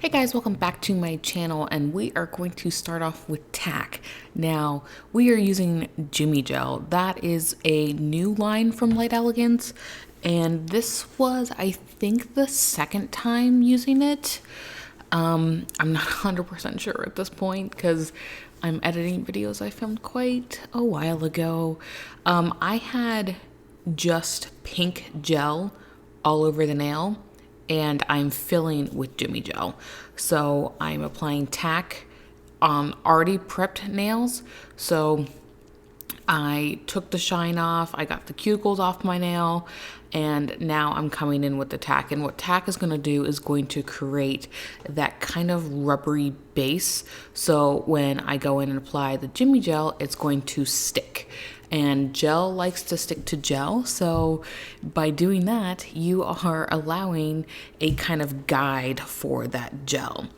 Hey guys, welcome back to my channel, and we are going to start off with tack. Now, we are using Jimmy Gel. That is a new line from Light Elegance, and this was, I think, the second time using it. I'm not 100% sure at this point because I'm editing videos I filmed quite a while ago. I had just pink gel all over the nail, and I'm filling with Jimmy Gel. So I'm applying tack on already prepped nails. So I took the shine off, I got the cuticles off my nail, and now I'm coming in with the tack. And what tack is going to do is going to create that kind of rubbery base. So when I go in and apply the Jimmy Gel, it's going to stick. And gel likes to stick to gel, so by doing that, you are allowing a kind of guide for that gel.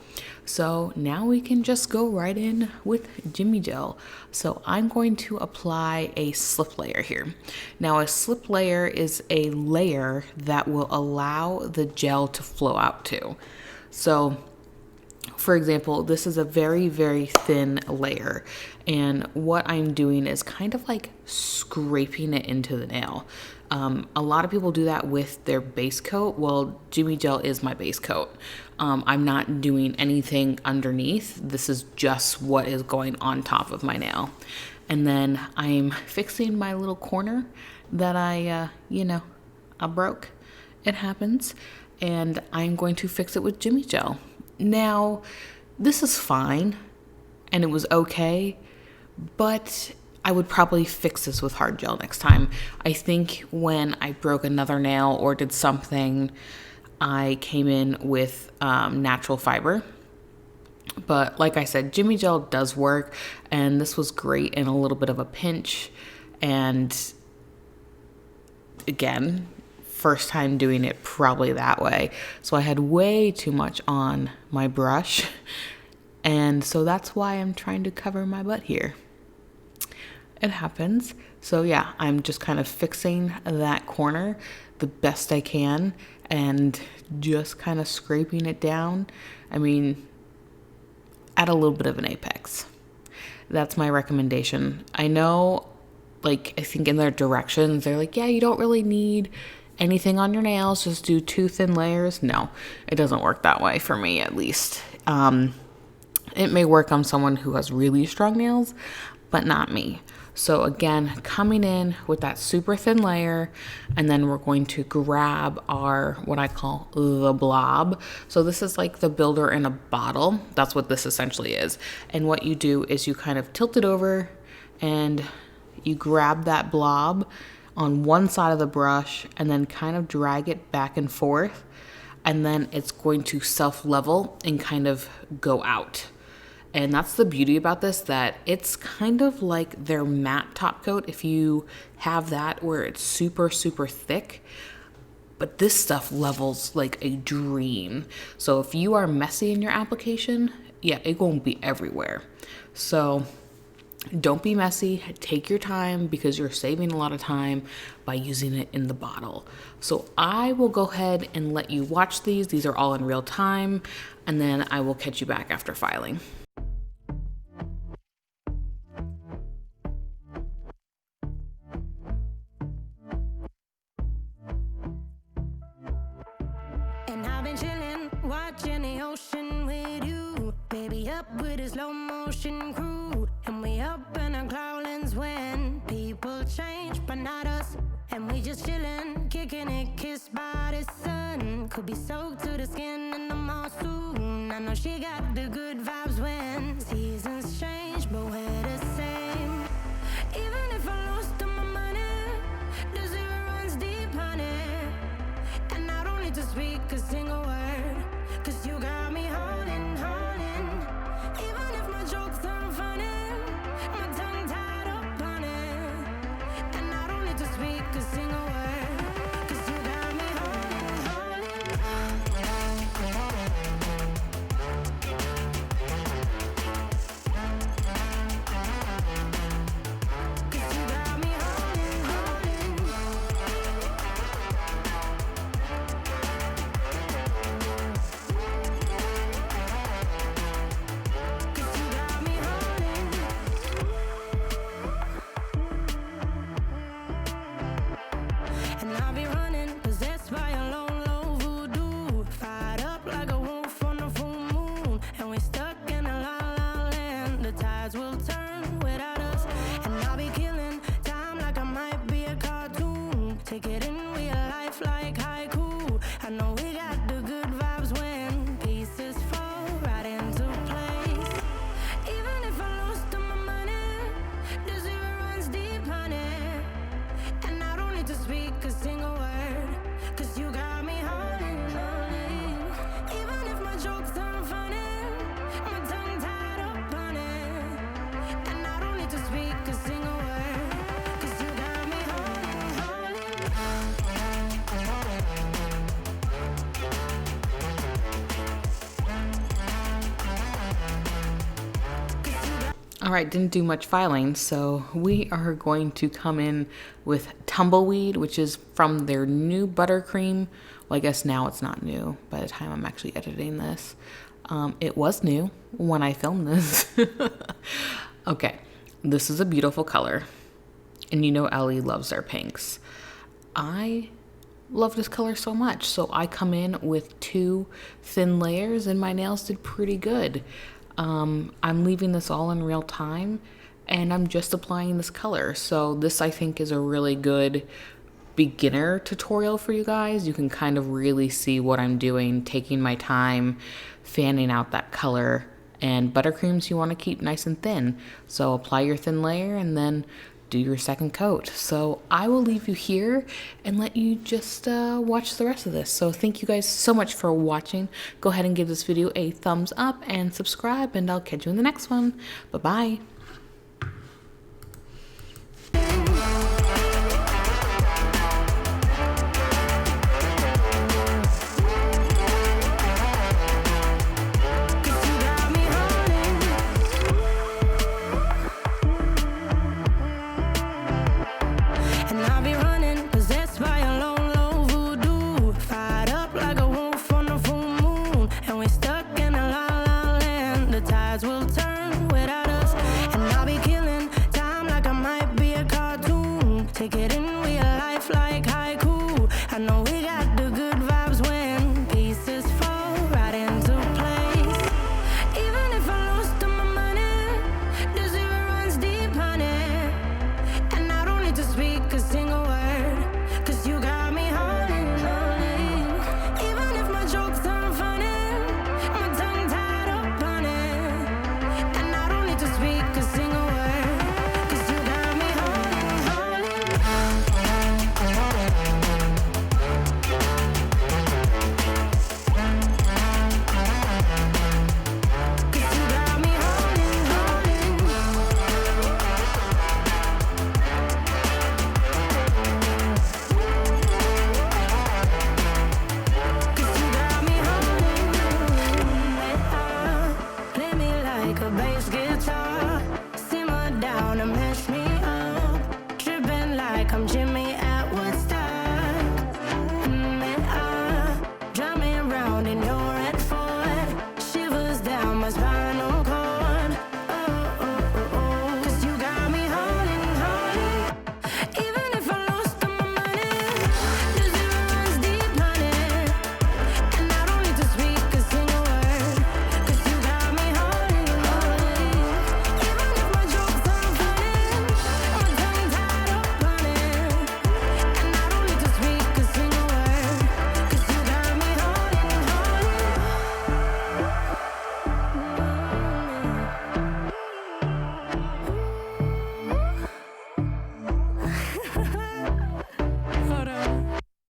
So now we can just go right in with Jimmy Gel. So I'm going to apply a slip layer here. Now a slip layer is a layer that will allow the gel to flow out to. So for example, this is a very, very thin layer, and what I'm doing is kind of like scraping it into the nail. A lot of people do that with their base coat. Well, Jimmy Gel is my base coat. I'm not doing anything underneath. This is just what is going on top of my nail. And then I'm fixing my little corner that I broke. It happens. And I'm going to fix it with Jimmy Gel. Now, this is fine, and it was okay, but I would probably fix this with hard gel next time. I think when I broke another nail or did something, I came in with natural fiber. But like I said, Jimmy Gel does work, and this was great in a little bit of a pinch. And again, first time doing it probably that way. So I had way too much on my brush. And so that's why I'm trying to cover my butt here. It happens. So yeah, I'm just kind of fixing that corner the best I can and just kind of scraping it down. I mean, at a little bit of an apex. That's my recommendation. I know, I think in their directions, they're like, yeah, you don't really need anything on your nails, just do 2 thin layers. No, it doesn't work that way for me, at least. It may work on someone who has really strong nails, but not me. So again, coming in with that super thin layer, and then we're going to grab our, what I call the blob. So this is like the builder in a bottle. That's what this essentially is. And what you do is you kind of tilt it over and you grab that blob on one side of the brush and then kind of drag it back and forth, and then it's going to self-level and kind of go out. And that's the beauty about this, that it's kind of like their matte top coat if you have that where it's super, super thick. But this stuff levels like a dream. So if you are messy in your application, yeah, it won't be everywhere. So don't be messy, take your time because you're saving a lot of time by using it in the bottle. So I will go ahead and let you watch these. These are all in real time, and then I will catch you back after filing. And I've been chilling, watching the ocean with you. Baby up with a slow motion crew. And we up in our clouds when people change, but not us. And we just chillin', kicking it, kissed by the sun. Could be soaked to the skin in the mall soon. I know she got the good vibes when seasons change, but we're the same. Even if I lost all my money, the zero runs deep, honey. And I don't need to speak a single word, cause you got me holding, holding. Even if my jokes aren't funny, my tongue tied up on it. And I don't need to speak a single word, cause you got me holding, holding. Cause you got me holding, holding. 'cause you got me holding, holding. Even if my jokes aren't funny, my tongue tied up on it, and I don't need to speak a single word, 'cause you got me holding, All right, didn't do much filing, so we are going to come in with Tumbleweed, which is from their new buttercream. Well, I guess now it's not new by the time I'm actually editing this. It was new when I filmed this. Okay, this is a beautiful color, and you know Ellie loves their pinks. I love this color so much, so I come in with 2 thin layers, and my nails did pretty good. I'm leaving this all in real time, and I'm just applying this color. So this, I think, is a really good beginner tutorial for you guys. You can kind of really see what I'm doing, taking my time, fanning out that color. And buttercreams you want to keep nice and thin. So apply your thin layer and then do your second coat. So I will leave you here and let you just watch the rest of this. So thank you guys so much for watching. Go ahead and give this video a thumbs up and subscribe, and I'll catch you in the next one. Bye-bye.